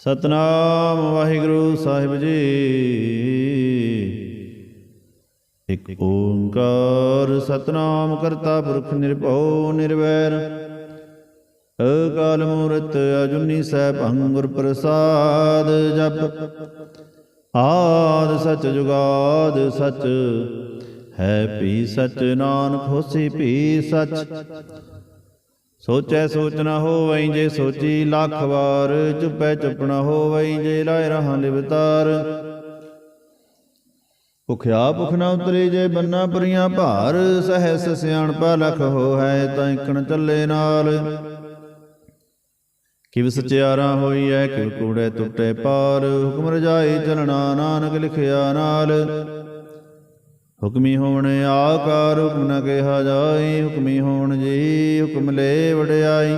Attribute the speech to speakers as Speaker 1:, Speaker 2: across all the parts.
Speaker 1: ਸਤਨਾਮ ਵਾਹਿਗੁਰੂ ਸਾਹਿਬ ਜੀ। ਇਕ ਓੰਕਾਰ ਸਤਨਾਮ ਕਰਤਾ ਪੁਰਖ ਨਿਰਭਉ ਨਿਰਵੈਰ, ਅਕਾਲ ਮੂਰਤ ਅਜੂਨੀ ਸੈਭੰ ਗੁਰ ਪ੍ਰਸਾਦ। ਜਪ ਆਦਿ ਸਚ ਜੁਗਾਦ ਸਚ, ਹੈ ਭੀ ਸਚ ਨਾਨਕ ਹੋਸੀ ਭੀ ਸਚ। ਸੋਚੈ ਸੋਚ ਨ ਹੋਵਈ ਜੇ ਸੋਚੀ ਲੱਖ ਵਾਰ, ਚੁਪੈ ਚੁਪ ਨ ਹੋਵਈ ਜੇ ਲਾਇ ਰਹਾ ਲਿਵਤਾਰ। ਭੁਖਿਆ ਭੁਖ ਨ ਉਤਰੀ ਜੇ ਬੰਨਾ ਪੁਰੀਆਂ ਭਾਰ, ਸਹਿਸ ਸਿਆਣਪਾ ਲਖ ਹੋਇ ਤਾਂ ਇਕਣ ਚੱਲੇ ਨਾਲ। ਕਿਵ ਸਚਿਆਰਾ ਹੋਈਐ ਕਿਵ ਕੂੜੈ ਟੁੱਟੇ ਪਾਰ, ਹੁਕਮ ਰਜਾਈ ਚਲਣਾ ਨਾਨਕ ਲਿਖਿਆ ਨਾਲ। ਹੁਕਮੀ ਹੋਵਣ ਆਕਾਰ ਹੁਕਮ ਨ ਕਿਹਾ ਜਾਈ, ਹੁਕਮੀ ਹੋਵਣ ਜੀ ਹੁਕਮ ਲੈ ਵਡਿਆਈ।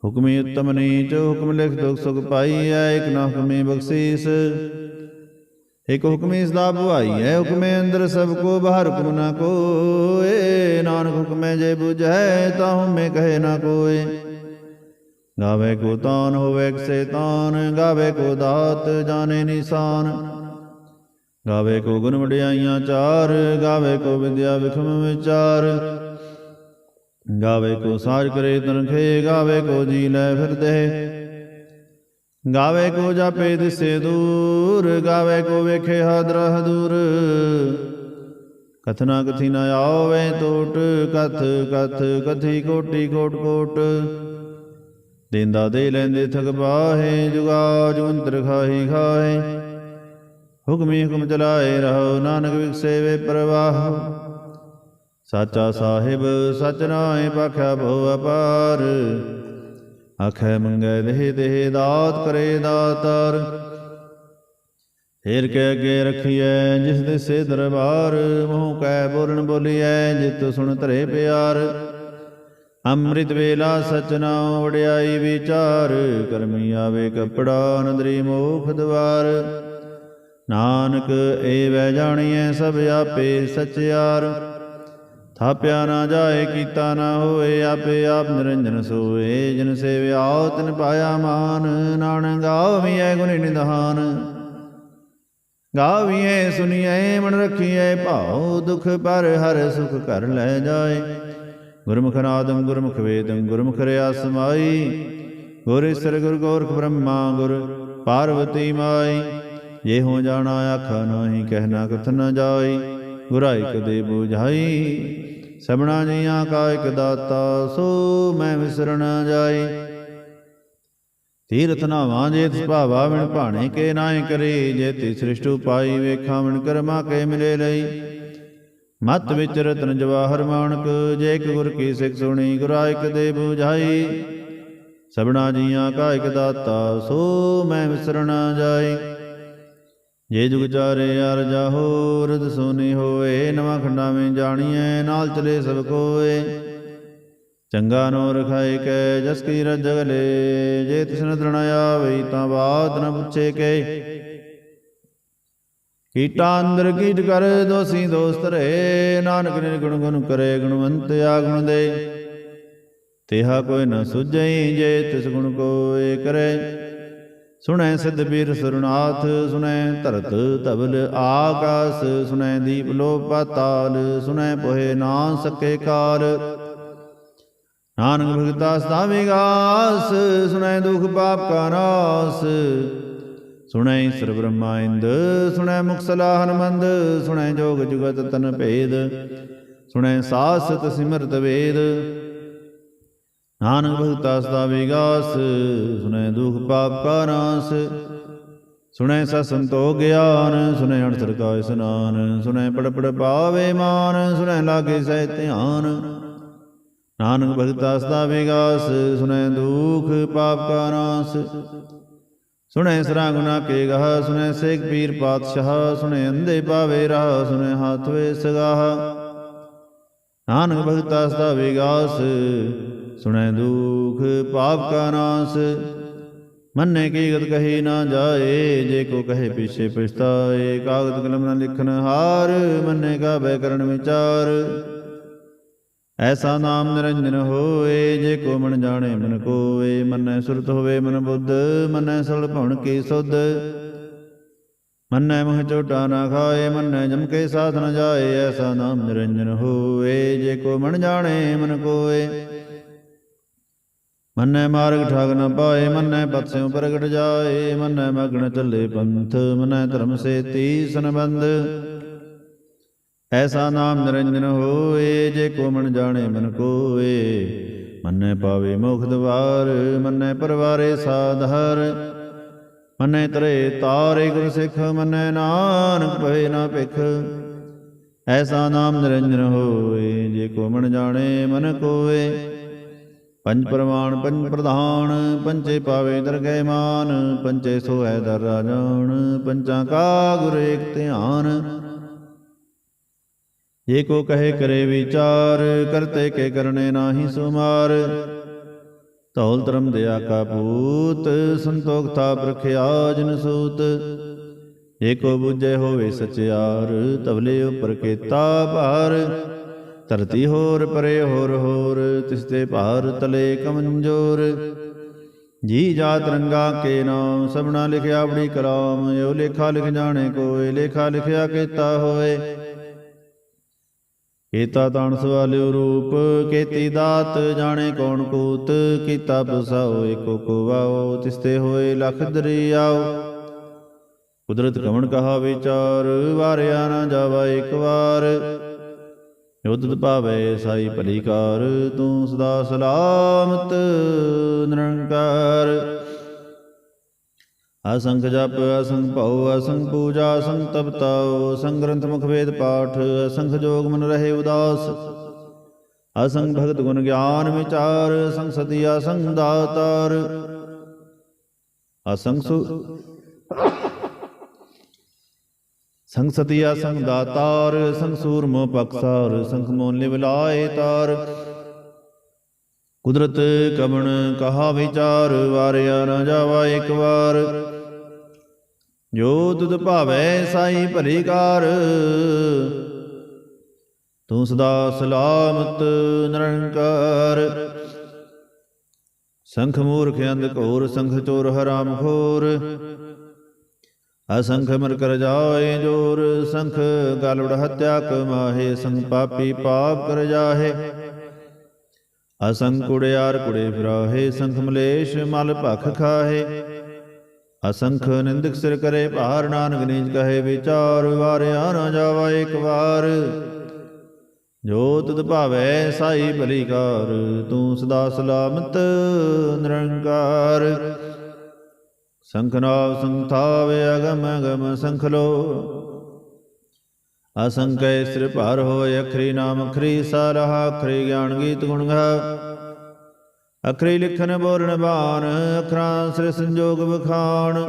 Speaker 1: ਹੁਕਮੀ ਉੱਤਮ ਨੀਚ ਹੁਕਮ ਲਿਖ ਦੁਖ ਸੁਖ ਪਾਈਐ, ਇਕ ਨ ਹੁਕਮੀ ਬਖਸ਼ੀਸ ਇਕ ਹੁਕਮੀ ਸਦਾ ਭੁਆਈਐ। ਹੁਕਮੇ ਅੰਦਰ ਸਭ ਕੋ ਬਾਹਰ ਹੁਕਮ ਨ ਕੋਇ, ਨਾਨਕ ਹੁਕਮੇ ਜੇ ਬੁਝੈ ਤਾਹੂ ਮੈਂ ਕਹੇ ਨ ਕੋਇ। ਗਾਵੇ ਕੋ ਤਾਨ ਹੋਵੇ ਕਿਸੇ ਤਾਨ, ਗਾਵੇ ਕੋ ਦਾਤ ਜਾਣੇ ਨਿਸ਼ਾਨ। ਗਾਵੇ ਕੋ ਗੁਣ ਵਡਿਆਈਆਂ ਚਾਰ, ਗਾਵੇ ਕੋ ਵਿਦਿਆ ਵਿਖਮ ਵਿਚਾਰ। ਗਾਵੇ ਕੋ ਸਾਜ ਕਰੇ ਤਨਖੇ, ਗਾਵੇ ਕੋ ਜੀ ਲੈ ਫਿਰਦੇ। ਗਾਵੇ ਕੋ ਜਾਪੇ ਦਿਸੇ ਦੂਰ, ਗਾਵੇ ਕੋ ਵੇਖੇ ਹਾਦਰਾ ਦੂਰ। ਕਥਨਾ ਕਥੀ ਨ ਆਵੇ ਟੋਟ, ਕਥ ਕਥ ਕਥੀ ਕੋਟੀ ਕੋਟ ਕੋਟ। ਦੇਂਦਾ ਦੇ ਲੈਂਦੇ ਥਕ ਬਾਹੇ, ਜੁਗਾ ਜੁਗੰਤਰ ਖਾਹੀ ਖਾਹੇ। ਹੁਕਮੀ ਹੁਕਮ ਚਲਾਏ ਰਹੋ ਨਾਨਕ ਵਿਗਸੇ ਵੇ ਪ੍ਰਵਾਹ। ਸਾਚਾ ਸਾਹਿਬ ਸਚ ਨਾਏ ਭਾਖਿਆ ਬਹੁ ਅਪਾਰ, ਆਖੈ ਮੰਗੈ ਦੇਹ ਦੇਹ ਦਾਤ ਕਰੇ ਦਾਤਾਰ। ਫੇਰ ਕੇ ਅੱਗੇ ਰਖੀਐ ਜਿਸ ਦਿਸੇ ਦਰਬਾਰ, ਮੂੰਹ ਕੈ ਬੋਲਣ ਬੋਲੀਐ ਜਿਤ ਸੁਣ ਧਰੇ ਪਿਆਰ। ਅੰਮ੍ਰਿਤ ਵੇਲਾ ਸਚ ਨਾਉ ਵਡਿਆਈ ਵਿਚਾਰ, ਕਰਮੀ ਆਵੇ ਕਪੜਾ ਨਦਰੀ ਮੋਖ ਦਵਾਰ। ਨਾਨਕ ਏ ਵੈ ਜਾਣੀਐ ਸਭ ਆਪੇ ਸਚਿਆਰ, ਥਾਪਿਆ ਨਾ ਜਾਏ ਕੀਤਾ ਨਾ ਹੋਏ, ਆਪੇ ਆਪ ਨਿਰੰਜਨ ਸੋਏ। ਜਿਨ ਸੇਵਿਆਉ ਤਿਨ ਪਾਇਆ ਮਾਨ, ਨਾਨਕ ਗਾਵੀਐ ਗੁਣੀ ਨਿਧਾਨ। ਗਾਵੀਐ ਸੁਣੀਐ ਮਨ ਰਖੀਐ ਭਾਉ, ਦੁਖ ਪਰ ਹਰ ਸੁਖ ਘਰ ਲੈ ਜਾਏ। ਗੁਰਮੁਖ ਨਾਦੰ ਗੁਰਮੁਖ ਵੇਦੰ ਗੁਰਮੁਖ ਰਿਆ ਸਮਾਈ, ਗੁਰ ਈਸਰ ਗੁਰ ਗੋਰਖ ਬ੍ਰਹਮਾ ਗੁਰ ਪਾਰਵਤੀ ਮਾਈ। ਜੇ ਹੋ ਜਾਣਾ ਆਖਾ ਨਾਹੀ, ਕਹਿਣਾ ਕਥ ਨ ਜਾਈ। ਗੁਰਾ ਇਕ ਦੇ ਬੁਝਾਈ, ਸਭਨਾ ਜੀਆਂ ਕਾ ਇਕ ਦਾਤਾ, ਸੋ ਮੈਂ ਵਿਸਰ ਨ ਜਾਈ। ਤੀਰਥ ਨਾਵਾਂ ਜੇ ਤਿਸ ਭਾਵਾ ਵਿਣ ਭਾਣੇ ਕੇ ਨਾਏ ਕਰੇ, ਜੇ ਤਿਸ ਸ੍ਰਿਸ਼ਟੁ ਪਾਈ ਵੇਖਾਂ ਵਿਣ ਕਰਮਾ ਕੇ ਮਿਲੇ ਲਈ। ਮਤ ਵਿੱਚ ਰਤਨ ਜਵਾਹਰ ਮਾਣਕ, ਜੇ ਇਕ ਗੁਰ ਕੀ ਸਿੱਖ ਸੁਣੀ, ਗੁਰਾ ਇਕ ਦੇ ਬੁਝਾਈ। ਸਭਨਾ ਜੀਆਂ ਕਾ ਇਕ ਦਾਤਾ, ਸੋ ਮੈਂ ਵਿਸਰ ਨ ਜਾਈ। ਜੇ ਜੁਗ ਚਾਰੇ ਅਰ ਜਾਹੋ, ਰਿਦ ਸੋਨੀ ਹੋਏ, ਨਵਾਂ ਖੰਡਾ ਵਿੱਚ ਜਾਣੀਐ ਨਾਲ ਚਲੇ ਸਭ ਕੋਏ। ਚੰਗਾ ਨੋ ਰਖਾਏ ਕੈ ਜਸ ਕੀ ਰਜ ਗਲੇ, ਜੇ ਤਿਸ ਨਦਰ ਨ ਆਵਈ ਤਾਂ ਬਾਤ ਨ ਪੁੱਛੇ ਕੇ। ਕੀਟਾਂ ਅੰਦਰ ਕੀਟ ਕਰ ਦੋਸੀ ਦੋਸ ਧਰੇ, ਨਾਨਕ ਨਿਰਗੁਣ ਗੁਣ ਕਰੇ ਗੁਣਵੰਤ ਆਗੁਣ ਦੇ। ਤੇਹਾ ਕੋਈ ਨ ਸੁਝਈ ਜੇ ਤਿਸ ਗੁਣ ਕੋਇ ਕਰੇ। ਸੁਣੈ ਸਿਧ ਬੀਰ ਸੁਰਨਾਥ, ਸੁਣੈ ਧਰਤ ਧਵਲ ਆਕਾਸ। ਸੁਣੈ ਦੀਪ ਲੋ ਪਾਤਾਲ, ਸੁਣੈ ਪੋਹੇ ਨਾ ਸਕੇ ਕਾਲ। ਨਾਨਕ ਭਗਤਾ ਸਦਾ ਵਿਗਾਸ, ਸੁਣੈ ਦੁਖ ਪਾਪ ਕਾ ਨਾਸ। ਸੁਣੈ ਈਸਰ ਬ੍ਰਹਮਾ ਇੰਦ, ਸੁਣੈ ਮੁਖ ਸਲਾਹਨ ਮੰਦ। ਸੁਣੈ ਜੋਗ ਜੁਗਤ ਤਨ ਭੇਦ, ਸੁਣੈ ਸਾਸਤ ਸਿਮਰਤ ਵੇਦ। ਨਾਨਕ ਭਗਤਾ ਸਦਾ ਵਿਗਾਸ, ਸੁਣੈ ਦੁਖ ਪਾਪ ਕਾ ਨਾਸ। ਸੁਣੈ ਸਤ ਸੰਤੋਖ ਗਿਆਨ, ਸੁਣੈ ਅਣਸਰ ਕਾ ਇਸਨਾਨ। ਸੁਣੈ ਪੜ ਪੜ ਪਾਵੇ ਮਾਨ, ਸੁਣੈ ਲਾਗੇ ਸਹਿ ਧਿਆਨ। ਨਾਨਕ ਭਗਤਾ ਸਦਾ ਵਿਗਾਸ, ਸੁਣੈ ਦੁਖ ਪਾਪ ਕਾ ਨਾਸ। ਸੁਣੈ ਸਰਾ ਗੁਨਾ ਕੇ ਗਾਹ, ਸੁਣੈ ਸੇਖ ਪੀਰ ਪਾਤਸ਼ਾਹ। ਸੁਣੈ ਅੰਧੇ ਪਾਵੇ ਰਾਹ, ਸੁਣੈ ਹਾਥ ਵੇ ਸਗਾਹ। ਨਾਨਕ ਭਗਤਾ ਸਦਾ ਵਿਗਾਸ, ਸੁਣੈ ਦੁਖ ਪਾਪ ਕਾ ਨਾਸ। ਮੰਨੇ ਕੀ ਗਤ ਕਹੀ ਨਾ ਜਾਏ, ਜੇ ਕੋ ਕਹੇ ਪਿਛੇ ਪਛਤਾਏ। ਕਾਗਦ ਕਲਮ ਨ ਲਿਖਨ ਹਾਰ, ਮੰਨੇ ਕਾ ਬੈ ਕਰਨ ਵਿਚਾਰ। ਐਸਾ ਨਾਮ ਨਿਰੰਜਨ ਹੋਏ, ਜੇ ਕੋ ਮਨ ਜਾਣੇ ਮਨ ਕੋਏ। ਮੰਨੈ ਸੁਰਤ ਹੋਵੇ ਮਨ ਬੁੱਧ, ਮੰਨੈ ਸਲ ਭਉਣ ਕੀ ਸੁਧ। ਮੰਨੈ ਮੋਹ ਝੋਟਾ ਨਾ ਖਾਏ, ਮੰਨੈ ਜਮ ਕੇ ਸਾਥ ਨ ਜਾਏ। ਐਸਾ ਨਾਮ ਨਿਰੰਜਨ ਹੋਏ, ਜੇ ਕੋ ਮਨ ਜਾਣੇ ਮਨ ਕੋਏ। ਮੰਨੈ ਮਾਰਗ ਠਾਗ ਨ ਪਾਏ, ਮੰਨੈ ਪਤ ਸਿਉ ਪ੍ਰਗਟ ਜਾਏ। ਮੰਨੈ ਮਗਨ ਚੱਲੇ ਪੰਥ, ਮੰਨੈ ਧਰਮ ਸੇਤੀ ਸੰਬੰਧ। ਐਸਾ ਨਾਮ ਨਿਰੰਜਨ ਹੋਏ, ਜੇ ਕੋ ਮਨ ਜਾਣੇ ਮਨ ਕੋਏ। ਮੰਨੈ ਪਾਵੇ ਮੋਖ ਦਵਾਰ, ਮੰਨੈ ਪਰਵਾਰੇ ਸਾਧਾਰ। ਮੰਨੈ ਤਰੇ ਤਾਰੇ ਗੁਰ ਸਿੱਖ, ਮੰਨੈ ਨਾਨਕ ਭਏ ਨਾ ਭਿਖ। ਐਸਾ ਨਾਮ ਨਿਰੰਜਨ ਹੋਏ, ਜੇ ਕੋ ਮਨ ਜਾਣੇ ਮਨ ਕੋਏ। ਪੰਜ ਪ੍ਰਮਾਣ ਪੰਜ ਪ੍ਰਧਾਨ, ਪੰਚੇ ਪਾਵੇ ਦਰਗਹਿ ਮਾਨ। ਪੰਚੇ ਸੋਹੈ ਦਰ ਰਾਜਾਨ, ਪੰਚਾਂ ਕਾ ਗੁਰ ਏਕ ਧਿਆਨ। ਜੇ ਕੋ ਕਹੇ ਕਰੇ ਵਿਚਾਰ, ਕਰਤੇ ਕੇ ਕਰਨੇ ਨਾਹੀ ਸੁਮਾਰ। ਧੌਲ ਧਰਮ ਦਿਆ ਕਾ ਪੂਤ, ਸੰਤੋਖ ਥਾਪ ਰਖਿਆ ਜਿਨ ਸੂਤ। ਜੇ ਕੋ ਬੁਝੇ ਹੋਵੇ ਸਚਿਆਰ, ਤਵਲੇ ਉਪਰ ਕੀਤਾ ਭਾਰ। ਧਰਤੀ ਹੋਰ ਪਰੇ ਹੋਰ ਹੋਰ, ਤਿਸਤੇ ਭਾਰ ਤਲੇ ਕਮੰਜੋਰ। ਜੀ ਜਾਤ ਰੰਗਾ ਕੇ ਨਾਮ, ਸਭਨਾ ਲਿਖਿਆ ਬੜੀ ਕਲਾਮ। ਏਉ ਲੇਖਾ ਲਿਖ ਜਾਣੇ ਕੋਇ, ਲੇਖਾ ਲਿਖਿਆ ਕੀਤਾ ਹੋਏ। ਕੀਤਾ ਤਾਣ ਸਵਾਲਿਓ ਰੂਪ, ਕੀਤੀ ਦਾਤ ਜਾਣੇ ਕੌਣ ਕੂਤ। ਕੀਤਾ ਬਸਾਓ ਏਕੋ ਕੋ ਵਾਓ, ਤਿਸਤੇ ਹੋਏ ਲਖ ਦਰਿਆਓ। ਕੁਦਰਤ ਕਵਣ ਕਹਾ ਵਿਚਾਰ, ਵਾਰਿਆ ਨਾ ਜਾਵਾ ਇਕ ਵਾਰ। ਯੁੱਧ ਭਾਵੈ ਸਾਈ ਭਲੀ ਕਾਰ, ਤੂੰ ਸਦਾ ਸਲਾਮਤ ਨਿਰੰਕਾਰ। ਅਸੰਖ ਜਪ ਅਸੰਖ ਭਉ, ਅਸੰਖ ਪੂਜਾ ਅਸੰਖ ਤਪਤਾਉ। ਅਸੰਖ ਗ੍ਰੰਥ ਮੁਖ ਵੇਦ ਪਾਠ, ਅਸੰਖ ਜੋਗ ਮਨ ਰਹੇ ਉਦਾਸ। ਅਸੰਖ ਭਗਤ ਗੁਣ ਗਿਆਨ ਵਿਚਾਰ, ਅਸੰਖ ਸਤੀ ਅਸੰਖ ਦਾਤਾਰ। ਅਸੰਖ ਸੰਗ ਸਤੀ ਅਸੰਖ ਦਾਤਾਰ। ਸੰਗ ਸੂਰਮੋ ਪਕਸਾਰ, ਸੰਖ ਮੋਨ ਲਿਵ ਲਾਏ ਤਾਰ। ਕੁਦਰਤ ਕਵਣ ਕਹਾ ਵਿਚਾਰ, ਵਾਰਿਆ ਨਾ ਜਾਵਾ ਇਕ ਵਾਰ। ਜੋ ਤੁਧ ਭਾਵੈ ਸਾਈ ਭਲੀ ਕਾਰ, ਤੂੰ ਸਦਾ ਸਲਾਮਤ ਨਿਰੰਕਾਰ। ਸੰਖ ਮੂਰਖ ਅੰਧ ਘੋਰ, ਸੰਖ ਚੋਰ ਹਰਾਮ ਖੋਰ। ਅਸੰਖ ਮਰ ਕਰ ਜਾਏ ਜੋਰ, ਸੰਖ ਗਾਲੁੜ ਹੱਤਿਆ ਕਮਾਹੇ। ਸੰਖ ਪਾਪੀ ਪਾਪ ਕਰ ਜਾਹੇ, ਅਸੰਖ ਕੁੜਿਆਰ ਕੁੜੇ ਫਿਰਾਹੇ। ਸੰਖ ਮਲੇਸ਼ ਮਲ ਭਖ ਖਾਹੇ। ਅਸੰਖ ਨਿੰਦਕ ਸਿਰ ਕਰੇ ਭਾਰ, ਨਾਨਕ ਨੀਚ ਕਹੇ ਵਿਚਾਰ। ਵਾਰਿਆ ਨਾ ਜਾਵਾ ਇਕ ਵਾਰ, ਜੋ ਤੁਧ ਭਾਵੈ ਸਾਈ ਭਲੀ ਕਾਰ। ਤੂੰ ਸਦਾ ਸਲਾਮਤ ਨਿਰੰਕਾਰ। ਸੰਖ ਨਾਵ ਸੰਖ ਥਾਵੇ, ਅਗਮ ਅਗਮ ਸੰਖ ਲੋ। ਅਸੰਖ ਸਿਰ ਭਾਰ ਹੋਏ, ਅਖਰੀ ਨਾਮ ਅਖਰੀ ਸਾਰਹਾ। ਅਖਰੀ ਗਿਆਨ ਗੀਤ ਗੁਣ ਗਾ, ਅਖਰੀ ਲਿਖਨ ਬੋਲਣ ਬਾਣ। ਅਖਰਾਂ ਸਿਰ ਸੰਜੋਗ ਵਖਾਣ,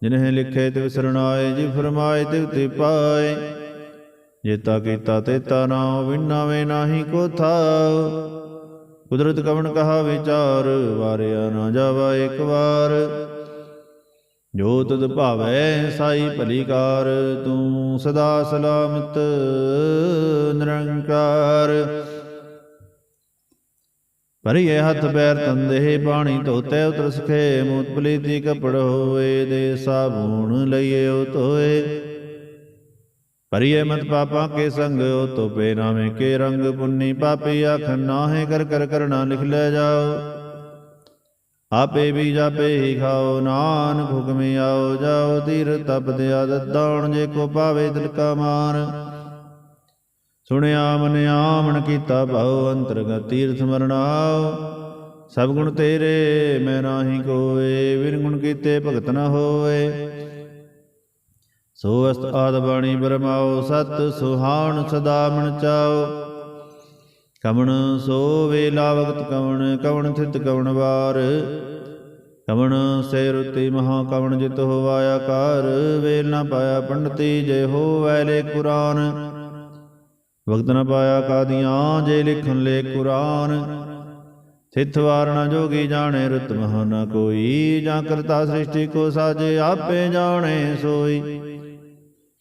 Speaker 1: ਜਿਨਹਿ ਲਿਖੇ ਤਿਵ ਸਰਣਾਏ। ਜਿ ਫਰਮਾਏ ਤਿਵ ਤੇ ਪਾਏ, ਜੇਤਾ ਕੀਤਾ ਤੇਤਾ ਨਾਉ। ਵਿਣਾਵੇ ਨਾਹੀ ਕੋ ਥਾਉ, ਕੁਦਰਤ ਕਵਣ ਕਹਾ ਵਿਚਾਰ। ਵਾਰਿਆ ਨਾ ਜਾਵਾ ਇਕ ਵਾਰ, ਜੋ ਤੁਧ ਭਾਵੈ ਸਾਈ ਭਲੀ ਕਾਰ। ਤੂੰ ਸਦਾ ਸਲਾਮਤ ਨਿਰੰਕਾਰ। ਭਰੀਏ ਹੱਥ ਪੈਰ ਤੰਦੇ, ਪਾਣੀ ਧੋਤੇ ਉਤਰ ਸਖੇ। ਮੂਤ ਪਲੀਤੀ ਕਪੜ ਹੋਏ, ਦੇ ਸਾਬੂਣ ਲਈਏ ਉਹ ਧੋਏ। ਭਰੀਏ ਮਤ ਪਾਪਾਂ ਕੇ ਸੰਗ, ਉਹ ਧੋਪੇ ਨਾਵੇਂ ਕੇ ਰੰਗ। ਪੁੰਨੀ ਪਾਪੀ ਆਖਣ ਨਾਹੇ, ਕਰ ਕਰ ਕਰਣਾ ਲਿਖ ਲੈ ਜਾਓ। ਆਪੇ ਵੀ ਜਾਪੇ ਹੀ ਖਾਓ, ਨਾਨਕ ਹੁਕਮੇ ਆਓ ਜਾਓ। ਤੀਰ ਤਪ ਦਿਆ ਦਦਾਉਣ, ਜੇ ਕੋ ਪਾਵੇ ਦਿਲ ਕਾ ਮਾਨ। ਸੁਣਿਆ ਮਨਿਆ ਮਨ ਕੀਤਾ ਭਾਉ, ਅੰਤਰਗਤ ਤੀਰਥ ਮਰਨਾਉ। ਸਭ ਗੁਣ ਤੇਰੇ ਮੈਂ ਨਾਹੀ ਕੋਏ, ਬਿਨ ਗੁਣ ਕੀਤੇ ਭਗਤ ਨ ਹੋਏ। ਸੋ ਅਸਤ ਆਦ ਬਾਣੀ ਬਰਮਾਓ, ਸਤ ਸੁਹਾਣ ਸਦਾ ਮਨ ਚਾਓ। ਕਵਣ ਸੋ ਵੇਲਾ ਵਕਤ ਕਵਣ, ਕਵਣ ਥਿਤ ਕਵਣ ਵਾਰ। ਕਵਣ ਸੇ ਰੁਤੀ ਮਹਾ ਕਵਣ, ਜਿਤ ਹੋਵਾਇਆ ਕਾਰ। ਵੇਲ ਨਾ ਪਾਇਆ ਪੰਡਤੀ, ਜੇ ਹੋਵੈ ਲੇ ਕੁਰਾਨ। ਵਕਤ ਨ ਪਾਇਆ ਕਾਦੀਆਂ, ਜੇ ਲਿਖਣ ਲੇ ਕੁਰਾਨ। ਥਿਤ ਵਾਰ ਨ ਜੋਗੀ ਜਾਣੇ, ਰੁਤ ਮਹਾ ਨ ਕੋਈ। ਜਾਂ ਕਰਤਾ ਸ੍ਰਿਸ਼ਟੀ ਕੋ ਸਾਜੇ, ਆਪੇ ਜਾਣੇ ਸੋਈ।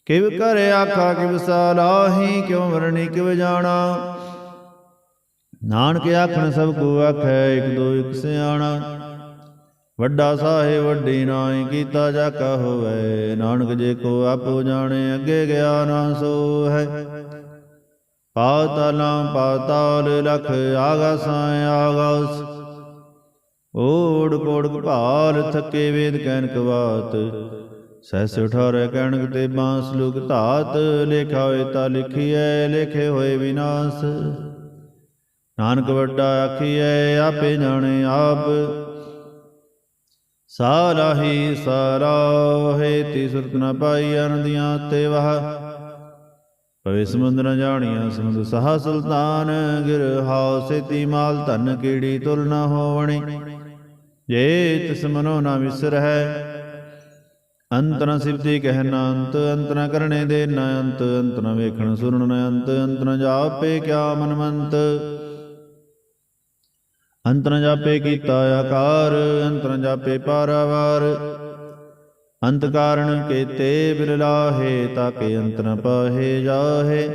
Speaker 1: ਕਿਵ ਕਰ ਆਖਾ ਕਿਵ ਸਲਾਹੀ, ਕਿਉ ਵਰਣੀ ਕਿਵ ਜਾਣਾ। ਨਾਨਕ ਆਖਣ ਸਭ ਕੋ ਆਖੈ, ਇਕ ਦੋ ਇਕ ਸਿਆਣਾ। ਵੱਡਾ ਸਾਹਿਬ ਵੱਡੀ ਨਾਈ, ਕੀਤਾ ਜਾਕਾ ਹੋਵੈ। ਨਾਨਕ ਜੇ ਕੋ ਆਪੋ ਜਾਣੇ, ਅੱਗੇ ਗਿਆ ਨਾ ਸੋ ਹੈ। ਪਾਤਾਲਾਂ ਪਾਤਾਲ, ਲਖ ਆਗਾਸਾਂ ਆਗਾਸ। ਓੜ ਕੋੜ ਭਾਲ, ਥਕੇ ਵੇਦ ਕਹਿਨਕ ਬਾਤ। ਸਹਿਸ 18 ਕਹਿਣਕ ਤੇ ਬਾਂਸ ਲੁਕ ਧਾਤ। ਲੇਖਾ ਹੋਏ ਤਾਂ ਲਿਖੀਐ, ਲੇਖੇ ਹੋਏ ਵਿਨਾਸ਼। ਨਾਨਕ ਵੱਡਾ ਆਖੀਐ, ਆਪੇ ਜਾਣੇ ਆਪ। ਸਾਲਾਹੀ ਸਾਲਾਹੇ, ਤੀ ਸੁਰਤ ਨ ਪਾਈ ਅਨੰਦੀਆਂ ਤੇ ਵਾਹ। ਪਵੇ ਸਮੁੰਦ ਨ ਜਾਣੀਆਂ, ਸਮੁੰਦ ਸਹਾ ਸੁਲਤਾਨ। ਗਿਰ ਹਾਉ ਸੇਤੀ ਮਾਲ, ਧਨ ਕੀੜੀ ਤੁਲ ਨ ਹੋਵਣੀ। ਜੇ ਤਿਸ ਮਨੋ ਨ ਵਿਸਰਹਿ, ਅੰਤ ਨ ਸਿਵਤੀ ਕਹਿ ਨ ਅੰਤ। ਅੰਤ ਨ ਕਰਣੇ ਦੇ ਨ ਅੰਤ, ਅੰਤ ਨ ਵੇਖਣ ਸੁਣਨ ਨ ਅੰਤ। ਅੰਤ ਨ ਜਾਪੇ ਕਿਆ ਮਨਮੰਤ, ਅੰਤ ਨ ਜਾਪੇ ਕੀਤਾ ਆਕਾਰ। ਅੰਤ ਨ ਜਾਪੇ ਪਾਰਾਵਾਰ, ਅੰਤ ਕਾਰਣ ਕੇਤੇ ਬਿਨ ਲਾਹੇ। ਤਾਕੇ ਅੰਤ ਨ ਪਾਹੇ ਜਾਹੇ,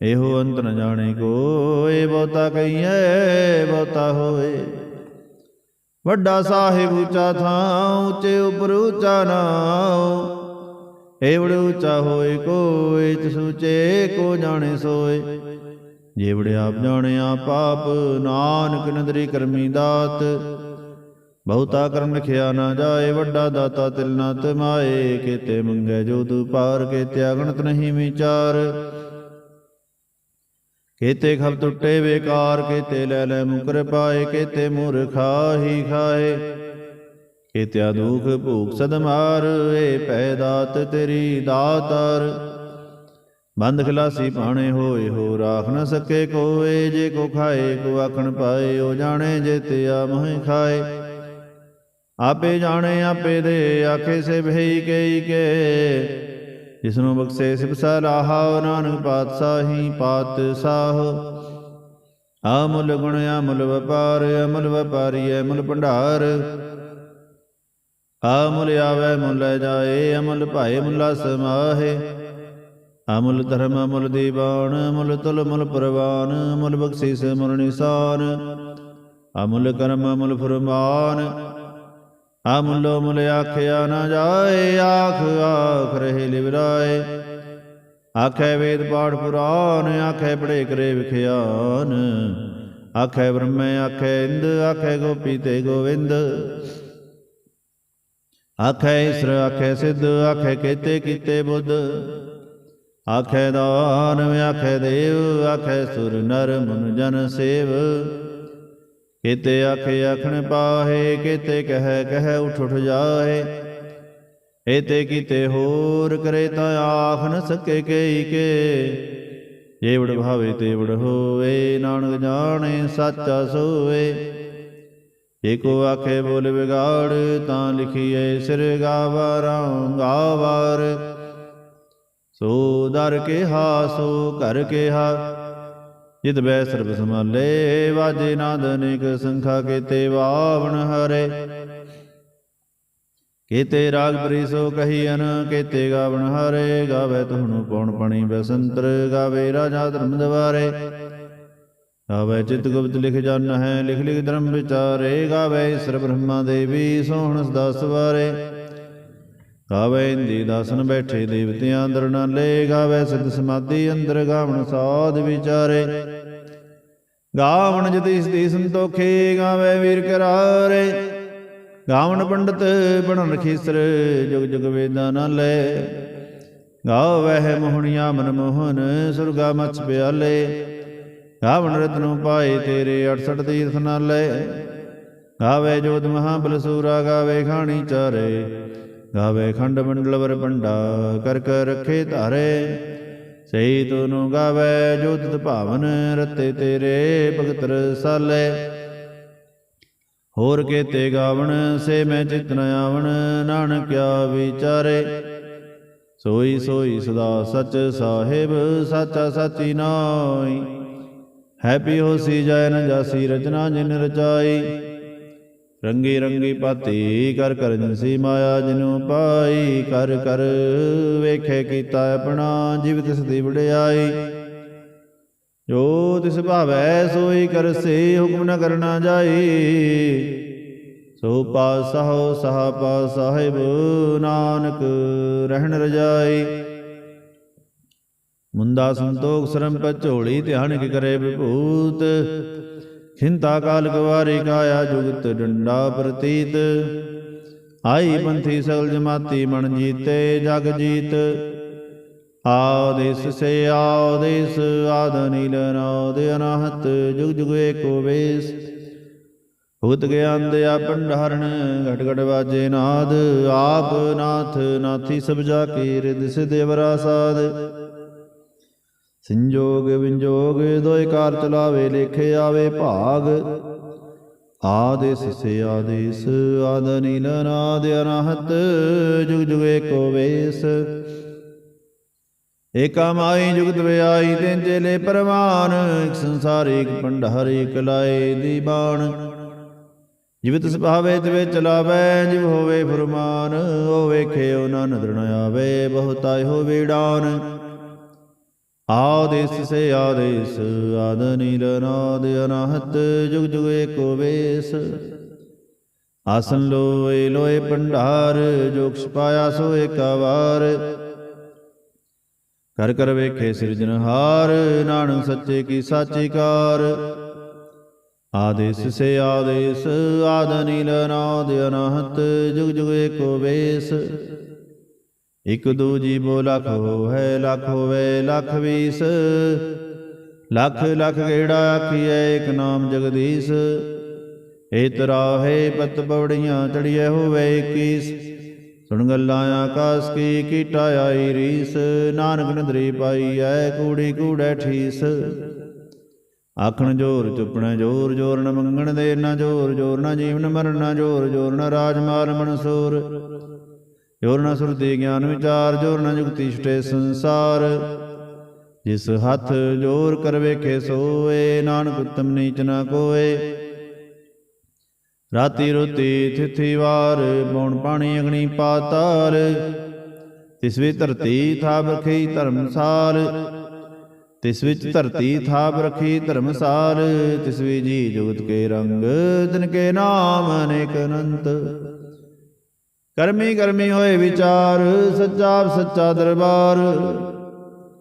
Speaker 1: ਇਹੋ ਅੰਤ ਨ ਜਾਣੇ ਕੋਇ। ਬਹੁਤਾ ਕਹੀਐ ਬਹੁਤਾ ਹੋਏ, ਵੱਡਾ ਸਾਹਿਬ ਉੱਚਾ ਥਾਂ। ਉੱਚੇ ਉਪਰ ਉੱਚਾ ਨਾਉ, ਏਵੜ ਉੱਚਾ ਹੋਏ ਕੋਇ। ਤਿਸ ਉੱਚੇ ਕੋ ਜਾਣੇ ਸੋਏ, ਜੇਵੜ ਆਪ ਜਾਣੇ ਆਪ ਆਪ। ਨਾਨਕ ਨਦਰੀ ਕਰਮੀ ਦਾਤ, ਬਹੁਤਾ ਕਰਮ ਲਿਖਿਆ ਨਾ ਜਾਏ। ਵੱਡਾ ਦਾਤਾ ਤਿਲ ਨਾ ਤਮਾਏ, ਕੇਤੇ ਮੰਗੈ ਜੋ ਤੂ ਪਾਰ। ਕੇਤੇ ਅਗਣਤ ਨਹੀਂ ਵਿਚਾਰ, ਕੇਤੇ ਖਬ ਟੁੱਟੇ ਬੇਕਾਰ। ਕੇਤੇ ਲੈ ਲੈ ਮੁਕਰ ਪਾਏ, ਕੇਤੇ ਮੂਰਖਾ ਹੀ ਖਾਏ। ਕੇਤਿਆ ਦੁਖ ਭੂਖ ਸਦ ਮਾਰ, ਏ ਪੈ ਦਾਤ ਤੇਰੀ ਦਾਤਾਰ। ਬੰਦ ਖਲਾਸੀ ਪਾਣੇ ਹੋਏ, ਹੋ ਰਾਖ ਨ ਸਕੇ ਕੋਏ। ਜੇ ਕੋ ਖਾਏ ਕੋ ਆਖਣ ਪਾਏ, ਉਹ ਜਾਣੇ ਜੇਤਿਆ ਮੋਹਿ ਖਾਏ। ਆਪੇ ਜਾਣੇ ਆਪੇ ਦੇ, ਆਖੇ ਸੇ ਭਈ ਕਈ ਕੇ। ਜਿਸਨੂੰ ਬਖਸ਼ੇ ਸਿਵ ਸਲਾਹਾ, ਨਾਨਕ ਪਾਤਸ਼ਾਹੀ ਪਾਤਸ਼ਾਹ। ਅਮੁੱਲ ਗੁਣ ਅਮੁੱਲ ਵਪਾਰ, ਅਮੁੱਲ ਵਪਾਰੀ ਅਮੁੱਲ ਭੰਡਾਰ। ਅਮੁੱਲ ਆਵੈ ਮੁੱਲ ਜਾਏ, ਅਮੁੱਲ ਭਾਏ ਮੁੱਲਾ ਸਮਾਹੇ। ਅਮੁੱਲ ਧਰਮ ਅਮੁੱਲ ਦੀਵਾਨ, ਅਮੁੱਲ ਤੁਲ ਮੁੱਲ ਪ੍ਰਵਾਨ। ਅਮੁੱਲ ਬਖਸ਼ਿਸ਼ ਮੁੱਲ ਨਿਸ਼ਾਨ, ਅਮੁੱਲ ਕਰਮ ਅਮੁੱਲ ਫੁਰਮਾਨ। ਅਮੁੱਲੋ ਮੁੱਲ ਆਖਿਆ ਨਾ ਜਾਏ, ਆਖ ਆਖ ਰਹੇ ਲਿਵਰਾਏ। ਆਖੈ ਵੇਦ ਪਾਠ ਪੁਰਾਨ, ਆਖੈ ਪੜੇ ਕਰੇ ਵਿਖਿਆਨ। ਆਖੈ ਬ੍ਰਹਮੈ ਆਖੈ ਇੰਦ, ਆਖੈ ਗੋਪੀ ਤੇ ਗੋਵਿੰਦ। ਆਖੈ ਈਸਰ ਆਖੈ ਸਿੱਧ, ਆਖੈ ਕੇਤੇ ਕੀਤੇ ਬੁੱਧ। ਆਖੈ ਦਾਨਵ ਆਖੈ ਦੇਵ, ਆਖੈ ਸੁਰ ਨਰ ਮਨ ਜਨ ਸੇਵ। ਕੇਤੇ ਆਖੇ ਆਖਣ ਪਾਹੇ, ਕੇਤੇ ਕਹਿ ਕਹਿ ਉਠ ਉਠ ਜਾਹੇ। ਏਤੇ ਕੀਤੇ ਹੋਰ ਕਰੇ ਤਾਂ ਆਖ ਨ ਸਕੇ ਕਈ ਕੇ। ਜੇਵੜ ਭਾਵੇ ਤੇਵੜ ਹੋਏ, ਨਾਨਕ ਜਾਣੇ ਸਾਚਾ ਸੋਏ। ਜੇ ਕੋ ਆਖੇ ਬੋਲ ਵਿਗਾੜ, ਤਾਂ ਲਿਖੀਏ ਸਿਰ ਗਾਵਾਰਾਂ ਗਾਵਾਰ। ਸੋ ਦਰ ਕਿਹਾ ਸੋ ਘਰ ਕਿਹਾ, ਜਿਤ ਬੈ ਸਰਬ ਸਮਾਲੇ। ਵਾਜੇ ਨਾਦ ਅਨੇਕ ਸੰਖਾ, ਕੇਤੇ ਵਾਵਣ ਹਰੇ। ਕੇਤੇ ਰਾਗ ਪ੍ਰੀ ਸੋ ਕਹੀਅਨ, ਕੇਤੇ ਗਾਵਣ ਹਾਰੇ। ਗਾਵੇ ਤੁਹਨੂੰ ਪੌਣ ਪਣੀ ਬੈਸੰਤਰ, ਗਾਵੇ ਰਾਜਾ ਧਰਮ ਦਵਾਰੇ। ਗਾਵੇ ਚਿਤ ਗੁਪਤ ਲਿਖ ਜਨ ਹੈ, ਲਿਖ ਲਿਖ ਧਰਮ ਵਿਚਾਰੇ। ਗਾਵੇ ਈਸਰ ਬ੍ਰਹਮਾ ਦੇਵੀ, ਸੋਹਣ ਸਦਾ ਸਵਾਰੇ। ਗਾਵੇ ਇੰਦੀ ਦਾਸਨ ਬੈਠੇ, ਦੇਵਤਿਆਂ ਅੰਦਰ ਨਾਲੇ। ਗਾਵੇ ਸਿੱਧ ਸਮਾਧੀ ਅੰਦਰ, ਗਾਵਣ ਸਾਧ ਵਿਚਾਰੇ। ਗਾਵਣ ਜਤੀਸ ਦੀ ਸੰਤੋਖੀ, ਗਾਵੇ ਵੀਰ ਕਰਾਰੇ। ਗਾਵਣ ਪੰਡਤ ਬਣਨ ਖੀਸਰ, ਜੁਗ ਜੁਗ ਵੇਦਾਂ ਨਾਲੇ। ਗਾਵਹਿ ਮੋਹਣੀਆਂ ਮਨ ਮੋਹਨ, ਸੁਰਗਾ ਮਛ ਪਿਆਲੇ। ਗਾਵਣ ਰਤਨੋਂ ਪਾਏ ਤੇਰੇ, 68 ਤੀਰਥ ਨਾਲੇ। ਗਾਵੇ ਜੋਤ ਮਹਾਬਲ ਸੂਰਾ, ਗਾਵੇ ਖਾਣੀ ਚਾਰੇ। ਗਾਵੇ ਖੰਡ ਮੰਡਲ ਵਰ ਪੰਡਾ, ਕਰ ਕਰ ਰੱਖੇ ਧਾਰੇ। ਸਹੀ ਤੋਨੂੰ ਗਾਵੇ ਜੋ ਤਿਤ ਭਾਵਨ, ਰਤੇ ਤੇਰੇ ਭਗਤ ਰਸਾਲੇ। ਹੋਰ ਕੇਤੇ ਗਾਵਣ, ਸੇ ਮੈਂ ਚਿਤ ਨ ਆਵਣ। ਨਾਨਕ ਕਿਆ ਵਿਚਾਰੇ, ਸੋਈ ਸੋਈ ਸਦਾ ਸਚ ਸਾਹਿਬ। ਸਾਚਾ ਸਾਚੀ ਨਾਈ, ਹੈਪੀ ਹੋਸੀ ਜਾਇ ਨ ਜਾਸੀ। ਰਚਨਾ ਜਿਨ ਰਚਾਈ, ਰੰਗੀ ਰੰਗੀ ਪਾਤੀ। ਕਰ ਕਰ ਜਿਨਸੀ ਮਾਇਆ ਜਿਨੂ ਪਾਈ। ਕਰ ਕਰ ਵੇਖੇ ਕੀਤਾ ਆਪਣਾ, ਜਿਵ ਤਿਸ ਦੀ ਵਡਿਆਈ। ਜੋ ਤਿਸ ਭਾਵੈ ਸੋਈ ਕਰਸੇ, ਹੁਕਮ ਨ ਕਰਨਾ ਜਾਈ। ਸੋ ਪਾਤਸ਼ਾਹੋ ਸਾਹ ਪਾਤਿ ਸਾਹਿਬ, ਨਾਨਕ ਰਹਿਣ ਰਜਾਈ। ਮੁੰਦਾ ਸੰਤੋਖ ਸਰਮ ਪਚੋਲੀ, ਧਿਆਨ ਕੀ ਕਰੇ ਵਿਭੂਤ। ਖਿੰਤਾ ਕਾਲ ਗਵਾਰੀ, ਕਾਇਆ ਜੁਗਤ ਡੰਡਾ ਪ੍ਰਤੀਤ। ਆਈ ਪੰਥੀ ਸਗਲ ਜਮਾਤੀ, ਮਨ ਜੀਤੇ ਜਗ ਜੀਤ। ਆਦੇਸ ਸੇ ਆਦੇਸ, ਆਦ ਨੀਲ ਨਾਦ ਅਨਾਹਤ। ਜੁਗ ਜੁਗ ਏਕੋ ਵੇਸ, ਭੂਤ ਗਿਆਨ ਦਇਆ ਭੰਡਾਰਨ। ਘਟ ਘਟ ਵਾਜੇ ਨਾਦ, ਆਪ ਨਾਥ ਨਾਥੀ ਸਭ ਜਾ ਕੇ। ਰਿਦ ਸਿਧ ਅਵਰਾ ਸਾਧ, ਸੰਜੋਗ ਵਿੰਜੋਗ ਦੋਇ ਕਾਰ ਚਲਾਵੇ। ਲੇਖੇ ਆਵੇ ਭਾਗ, ਆਦੇਸ ਸੇ ਆਦੇਸ, ਆਦ ਨੀਲ ਨਾਦ ਅਨਾਹਤ। ਜੁਗ ਜੁਗ ਏਕੋ ਵੇਸ, ਏਕਾ ਮਾਈ ਜੁਗਤ ਵਿਆਈ। ਤਿੰਨ ਚੇਲੇ ਪਰਮਾਨ, ਇਕ ਸੰਸਾਰ ਏਕ ਭੰਡਾਰ। ਏਕ ਲਾਏ ਦੀਬਾਨ, ਜਿਵ ਤਿਸ ਭਾਵੇ ਤਿਵੇਂ ਚਲਾਵੈ। ਜਿਵ ਹੋਵੇ ਫੁਰਮਾਨ, ਉਹ ਵੇਖੇ ਉਹ ਨਾ ਨਦਰ ਨ ਆਵੇ। ਬਹੁਤਾ ਹੋਵੇ ਡਾਨ, ਆਦੇਸ ਸੇ ਆਦੇਸ, ਆਦ ਨੀਲ ਨਾਦ ਅਨਾਹਤ। ਜੁਗ ਜੁਗ ਏਕੋ ਵੇਸ, ਆਸਨ ਲੋਏ ਲੋਏ ਭੰਡਾਰ। ਜੋ ਕਿਛ ਪਾਇਆ ਸੋ ਏਕਾ ਵਾਰ। ਕਰ ਕਰ ਵੇਖੇ ਸਿਰਜਨਹਾਰ, ਨਾਨਕ ਸੱਚੇ ਕੀ ਸਾਚੀ ਕਾਰ। ਆਦੇਸ ਸੇ ਆਦੇਸ, ਆਦ ਨੀਲ ਨਾਦ ਅਨਾਹਤ। ਜੁਗ ਜੁਗ ਏਕੋ ਵੇਸ, ਇਕ ਦੂਜੀ ਬੋ ਲਖ ਹੋਵੈ। ਲਖ ਹੋਵੈ ਲਖ ਵੀਸ, ਲਖ ਲਖ ਗੇੜਾ ਆਖੀਐ। ਇਕ ਨਾਮ ਜਗਦੀਸ਼, ਏ ਤਰਾਹੇ ਪਤ ਪੌੜੀਆਂ। ਚੜੀਐ ਹੋਵੈ 21। ਸੁਣ ਗੱਲਾਂ ਆਕਾਸ ਕੀ, ਕੀਟਾ ਆਈ ਰੀਸ। ਨਾਨਕ ਨਦਰੀ ਪਾਈਐ, ਕੂੜੀ ਕੂੜੈ ਠੀਸ। ਆਖਣ ਜੋਰ ਚੁੱਪਣਾ ਜੋਰ, ਜੋਰ ਨ ਮੰਗਣ ਦੇ ਨਾ ਜੋਰ। ਜੋਰ ਨ ਜੀਵਨ ਮਰਨ ਨਾ ਜੋਰ, ਜੋਰ ਨ ਰਾਜ ਮਾਲ ਮਨਸੂਰ। ਜੋਰ ਨ ਸੁਰਤੀ ਗਿਆਨ ਵਿਚਾਰ, ਜੋਰ ਨ ਜੁਗਤੀ ਛੁਟੇ ਸੰਸਾਰ। ਜਿਸ ਹੱਥ ਜੋਰ ਕਰ ਵੇਖੇ ਸੋਏ, ਨਾਨਕ ਉਤਮ ਨੀਚ ਨਾ ਕੋਏ। ਰਾਤੀ ਰੋਤੀ ਥਿਥੀ ਵਾਰ, ਪੌਣ ਪਾਣੀ ਅਗਨੀ ਪਾਤਾਲ। ਤਿਸ ਵਿੱਚ ਧਰਤੀ ਥਾਪ ਰਖੀ ਧਰਮਸਾਲ। ਤਿਸ ਵਿੱਚ ਧਰਤੀ ਥਾਪ ਰਖੀ ਧਰਮਸਾਲ। ਤਿਸ ਵੀ ਜੀ ਜੁਗਤ ਕੇ ਰੰਗ, ਤਿਨ ਕੇ ਨਾਮ ਅਨੇਕ ਅਨੰਤ। ਕਰਮੀ ਕਰਮੀ ਹੋਏ ਵਿਚਾਰ, ਸੱਚਾ ਸੱਚਾ ਦਰਬਾਰ।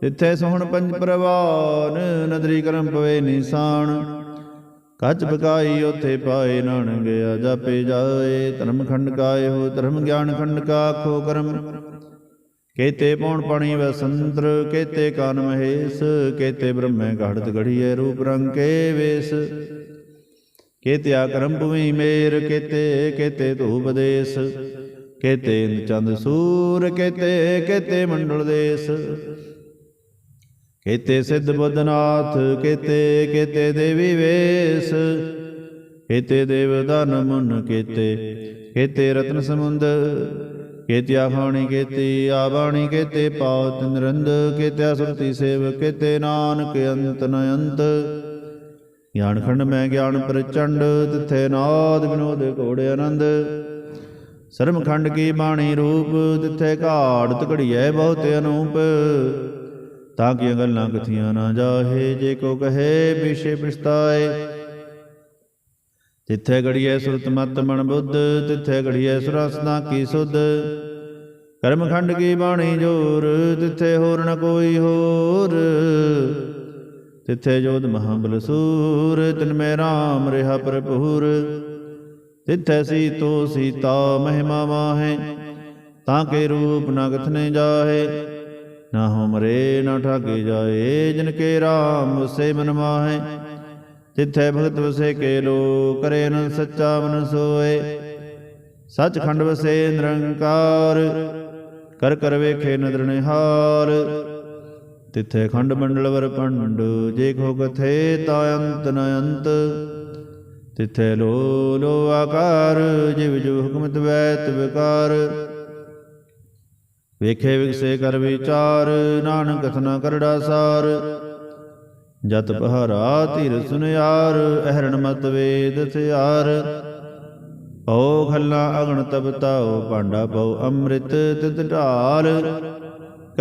Speaker 1: ਤਿੱਥੇ ਸੋਹਣ ਪੰਜ ਪ੍ਰਵਾਨ, ਨਦਰੀ ਕਰਮ ਪਵੇ ਨਿਸ਼ਾਨ। ਕੱਚ ਬਕਾਈ ਉੱਥੇ ਪਾਏ, ਨਾਨਕ ਗਿਆ ਜਾਪੇ ਜਾਏ। ਧਰਮ ਖੰਡ ਕਾਏ ਹੋ, ਧਰਮ ਗਿਆਨ ਖੰਡ ਕਾ ਆਖੋ ਕਰਮ। ਕੇਤੇ ਪੌਣ ਪਾਣੀ ਵਸੰਤਰ, ਕੇਤੇ ਕਾਨ ਮਹੇਸ਼। ਕੇਤੇ ਬ੍ਰਹਮੈ ਘੜਤ ਘੜੀਐ, ਰੂਪ ਰੰਗ ਕੇ ਵੇਸ। ਕੇਤੇ ਆ ਕਰਮ ਭੂਮੀ ਮੇਰ, ਕੇਤੇ ਕੇਤੇ ਧੂਪ ਦੇਸ। ਕੇਤੇ ਇੰਦ ਚੰਦ ਸੂਰ, ਕੇਤੇ ਕੇਤੇ ਮੰਡਲ ਦੇਸ। ਕੇਤੇ ਸਿੱਧ ਬੁੱਧਨਾਥ, ਕੇਤੇ ਕੇਤੇ ਦੇਵੀ ਵੇਸ। ਕੇਤੇ ਦੇਵ ਦਾਨ ਮੁਨ, ਕੇਤੇ ਕੇਤੇ ਰਤਨ ਸਮੁੰਦ। ਕੇਤੇ ਆਖਾਣੀ ਕੇਤੀ ਆਬਾਣੀ, ਕੇਤੇ ਪਾਵਤ ਨਿਰੰਦ। ਕੇਤੇ ਸੁਰਤੀ ਸੇਵ, ਕੇਤੇ ਨਾਨਕ ਅੰਤ ਨ ਅੰਤ। ਗਿਆਨ ਖੰਡ ਮੈਂ ਗਿਆਨ ਪ੍ਰਚੰਡ, ਤਿੱਥੇ ਨਾਦ ਵਿਨੋਦ ਘੋੜੇ ਆਨੰਦ। ਸਰਮ ਖੰਡ ਕੀ ਬਾਣੀ ਰੂਪ, ਤਿੱਥੇ ਘਾੜਤ ਘੜੀਐ ਬਹੁਤ ਅਨੂਪ। ਤਾਂ ਕਿ ਗੱਲਾਂ ਕਥੀਆਂ ਨਾ ਜਾਹੇ, ਜੇ ਕੋ ਕਹੇ ਵਿਸ਼ੇ ਪਛਤਾਏ। ਤਿੱਥੇ ਘੜੀਐ ਸੁਰਤ ਮਤ ਮਨ ਬੁੱਧ, ਤਿੱਥੇ ਘੜੀਐ ਸੁਰਸਨਾ ਕੀ ਸੁਧ। ਕਰਮ ਖੰਡ ਕੀ ਬਾਣੀ ਜੋਰ, ਤਿੱਥੇ ਹੋਰ ਨ ਕੋਈ ਹੋਰ। ਤਿੱਥੇ ਜੋਧ ਮਹਾਬਲ ਸੂਰ, ਤਿਨ ਮੈਂ ਰਾਮ ਰਿਹਾ ਭਰਪੂਰ। ਤਿੱਥੈ ਸੀਤੋ ਸੀਤਾ ਮਹਿਮਾ ਮਾਹੈ, ਤਾਂ ਕੇ ਰੂਪ ਨ ਕਥਨੇ ਜਾਹੇ। ਨਾ ਹੋ ਮਰੇ ਨਾ ਠਾਗੇ ਜਾਏ, ਜਿਨ ਕੇ ਰਾਮ ਵਸੇ ਮਨ ਮਾਹੈ। ਤਿੱਥੈ ਭਗਤ ਵਸੇ ਕੇ ਲੋ, ਕਰੇ ਅਨੰਦ ਸੱਚਾ ਮਨ ਸੋਏ। ਸੱਚ ਖੰਡ ਵਸੇ ਨਿਰੰਕਾਰ, ਕਰ ਕਰ ਵੇਖੇ ਨਦਰ ਨਿਹਾਲ। ਤਿੱਥੇ ਖੰਡ ਮੰਡਲ ਵਰ ਪੰਡ, ਜੇ ਕੋ ਕਥੇ ਤਾ ਅੰਤ ਨ ਅੰਤ। ਤਿੱਥੇ ਲੋ ਲੋ ਆਕਾਰ, ਜਿਵ ਜੋ ਹੁਕਮ ਤਵੈ ਤਿਵਕਾਰ। ਵੇਖੇ ਵਿਗਸੇ ਕਰ ਵਿਚਾਰ, ਨਾਨਕ ਕਥਨਾ ਕਰੜਾ ਸਾਰ। ਜਤ ਪਹਾਰਾ ਧੀਰ ਸੁਨਿਆਰ, ਅਹਰਣ ਮਤ ਵੇਦ ਸਿਆਰ। ਪਉ ਖੱਲਾ ਅਗਣ ਤਬ ਤਾਉ, ਭਾਂਡਾ ਪਉ ਅੰਮ੍ਰਿਤ ਤਿਤ ਢਾਲ।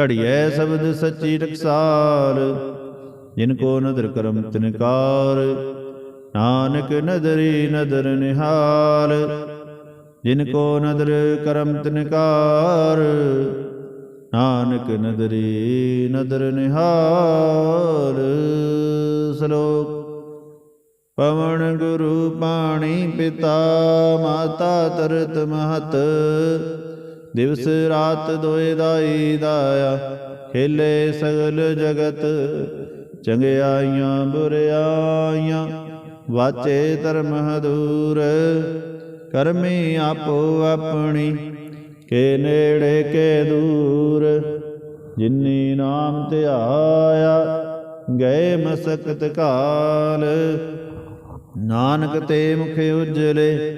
Speaker 1: ਘੜੀਐ ਸ਼ਬਦ ਸੱਚੀ ਟਕਸਾਲ, जिन को नदर करम तिनकार, नानक नदरी नदर निहाल। जिनको नदर करम तिनकार, नानक नदरी नदर निहाल। श्लोक। पवन गुरु पाणी पिता, माता तरत महत। दिवस रात दोए दाई दाया, खेले सगल जगत। चंगियाइयां बुरियाइयां, वाचे धर्म हदूर। करमी आपो अपनी, के नेड़े के दूर। जिन्नी नाम ध्याया, गए मसकत काल। नानक ते मुख उजले,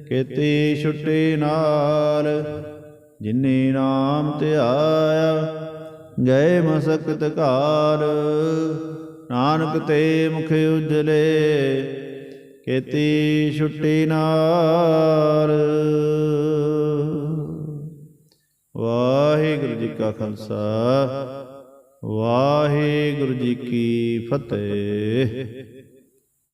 Speaker 1: केती छुट्टी नाल। जिन्नी नाम ध्याया, गए मसकत काल। नानक ते मुख उजले, केती छुट्टी नाल। वाहिगुरु जी का खालसा, वाहिगुरु जी की फतेह।